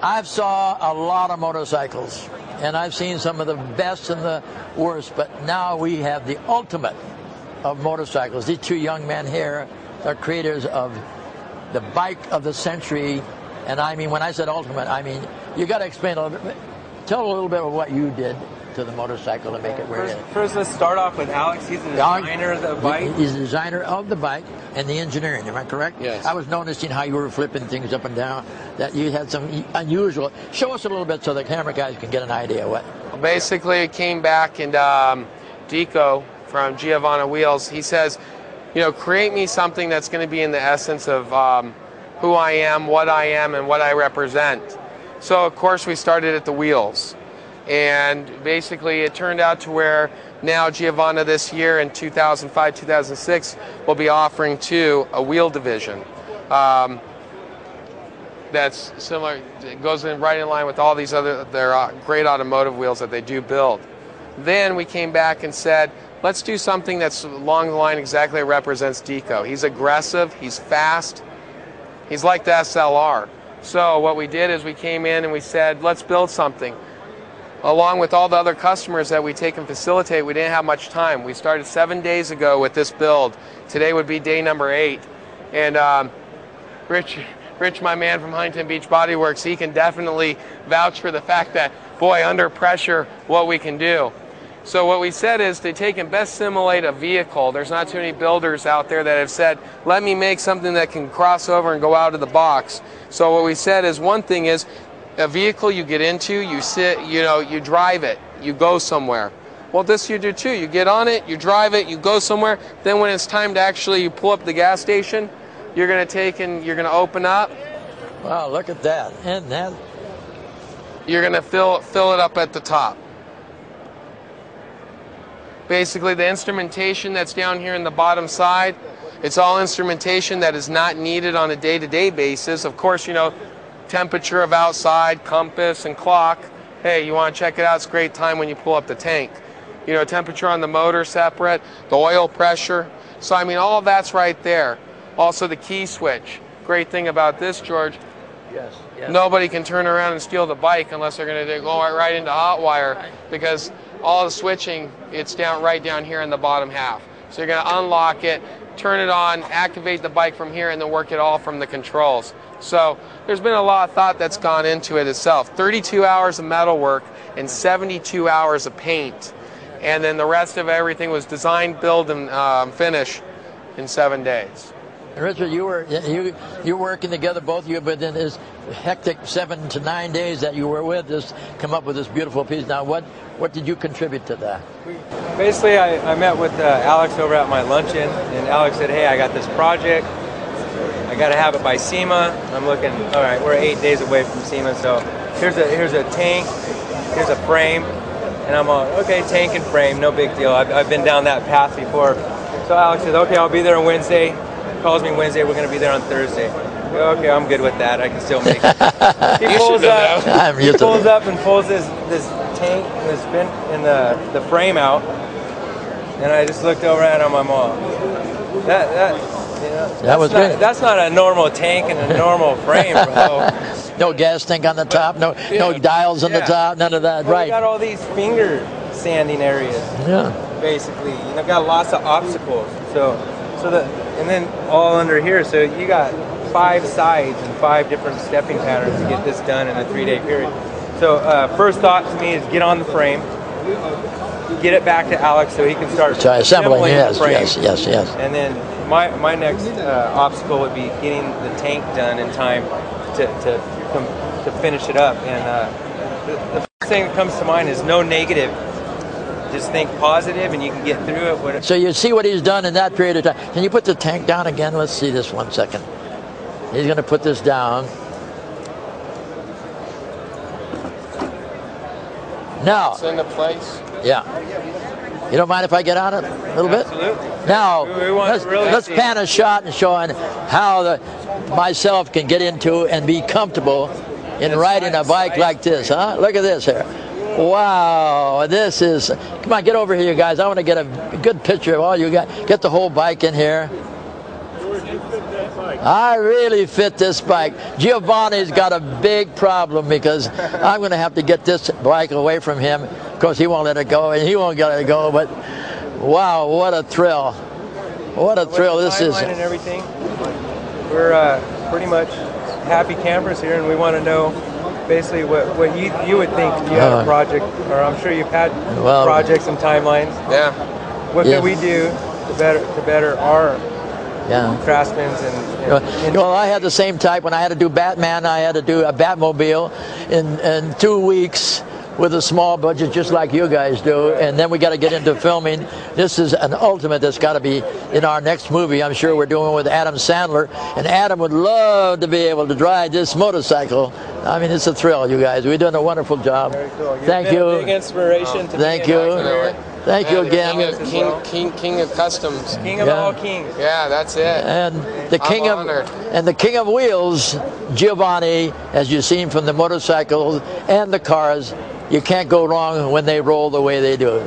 I've saw a lot of motorcycles, and I've seen some of the best and the worst, but now we have the ultimate of motorcycles. These two young men here are creators of the bike of the century, and I mean, when I said ultimate, I mean, you got to explain a little bit. Tell a little bit of what you did to the motorcycle to make it where it is. First, let's start off with Alex. He's the designer of the bike. He's the designer of the bike and the engineering. Am I correct? Yes. I was noticing how you were flipping things up and down, that you had some unusual. Show us a little bit so the camera guys can get an idea of what. Basically, it came back, and Dico from Giovanna Wheels, he says, you know, create me something that's going to be in the essence of who I am, and what I represent. So, of course, we started at the wheels. And basically, it turned out to where now Giovanna this year in 2005, 2006 will be offering to a wheel division that's similar. It goes in right in line with all these other their great automotive wheels that they do build. Then we came back and said, let's do something that's along the line exactly represents Dico. He's aggressive, he's fast, he's like the SLR. So what we did is we came in and we said, let's build something. Along with all the other customers that we take and facilitate, we didn't have much time. We started 7 days ago with this build. Today would be day number 8. And Rich, my man from Huntington Beach Body Works, he can definitely vouch for the fact that, boy, under pressure, what we can do. So what we said is to take and best simulate a vehicle. There's not too many builders out there that have said, let me make something that can cross over and go out of the box. So what we said is, one thing is, a vehicle you get into, you sit, you know, you drive it, you go somewhere. Well, this you do too. You get on it, you drive it, you go somewhere. Then when it's time to actually you pull up the gas station, you're going to take and you're going to open up. Wow, look at that. And that. You're going to fill it up at the top. Basically, the instrumentation that's down here in the bottom side, it's all instrumentation that is not needed on a day-to-day basis. Of course, you know, temperature of outside, compass, and clock. Hey, you want to check it out? It's a great time when you pull up the tank. You know, temperature on the motor separate, the oil pressure. So, I mean, all of that's right there. Also, the key switch. Great thing about this, George, yes. Nobody can turn around and steal the bike unless they're going to go right into hot wire, because all the switching, it's right down here in the bottom half. So you're going to unlock it, turn it on, activate the bike from here, and then work it all from the controls. So there's been a lot of thought that's gone into it itself. 32 hours of metal work and 72 hours of paint. And then the rest of everything was design, build, and finish in 7 days. Richard, you're working together, both of you, but in this hectic 7 to 9 days that you were with this, come up with this beautiful piece. Now, what did you contribute to that? Basically, I met with Alex over at my luncheon, and Alex said, hey, I got this project. I got to have it by SEMA. I'm looking, all right, we're 8 days away from SEMA, so here's a tank, here's a frame, and I'm all, okay, tank and frame, no big deal. I've been down that path before. So Alex said, okay, I'll be there on Wednesday. Calls me Wednesday, we're going to be there on Thursday. Okay, I'm good with that. I can still make it. He pulls up and pulls this tank and this fin and the frame out, and I just looked over at him. I'm all, that's not a normal tank and a normal frame, bro. No gas tank on the top, no dials on the top, none of that. Well, right. We got all these finger sanding areas. Yeah. Basically, got lots of obstacles. And then all under here, so you got 5 sides and 5 different stepping patterns to get this done in a 3-day period. So first thought to me is get on the frame, get it back to Alex so he can start assembling the frame. Yes. And then my next obstacle would be getting the tank done in time to finish it up. And the first thing that comes to mind is no negative. Just think positive, and you can get through it. So you see what he's done in that period of time. Can you put the tank down again? Let's see this 1 second. He's going to put this down. Now. It's into place. Yeah. You don't mind if I get on it a little bit? Absolutely. Now, let's pan a shot and showing how myself can get into and be comfortable in riding a bike like this, huh? Look at this here. Wow, this is, come on, get over here, you guys. I want to get a good picture of all you got. Get the whole bike in here. I really fit this bike. Giovanni's got a big problem because I'm going to have to get this bike away from him. Of course, he won't let it go, and he won't let it go. But wow, what a thrill! What a thrill this is! And everything. We're pretty much happy campers here, and we want to know basically what you would think if you had a project, or I'm sure you've had projects and timelines. Yeah. What could we do to better our craftsmen and well, I had the same type. When I had to do Batman, I had to do a Batmobile in 2 weeks with a small budget, just like you guys do. And then we got to get into filming. This is an ultimate that's got to be in our next movie. I'm sure we're doing with Adam Sandler. And Adam would love to be able to drive this motorcycle. I mean, it's a thrill, you guys. We've done a wonderful job. Very cool. Thank you. A big inspiration to Thank me. you. Thank you again. King of customs. King of all kings. Yeah, that's it. And the king of wheels, Giovanni, as you've seen from the motorcycles and the cars. You can't go wrong when they roll the way they do.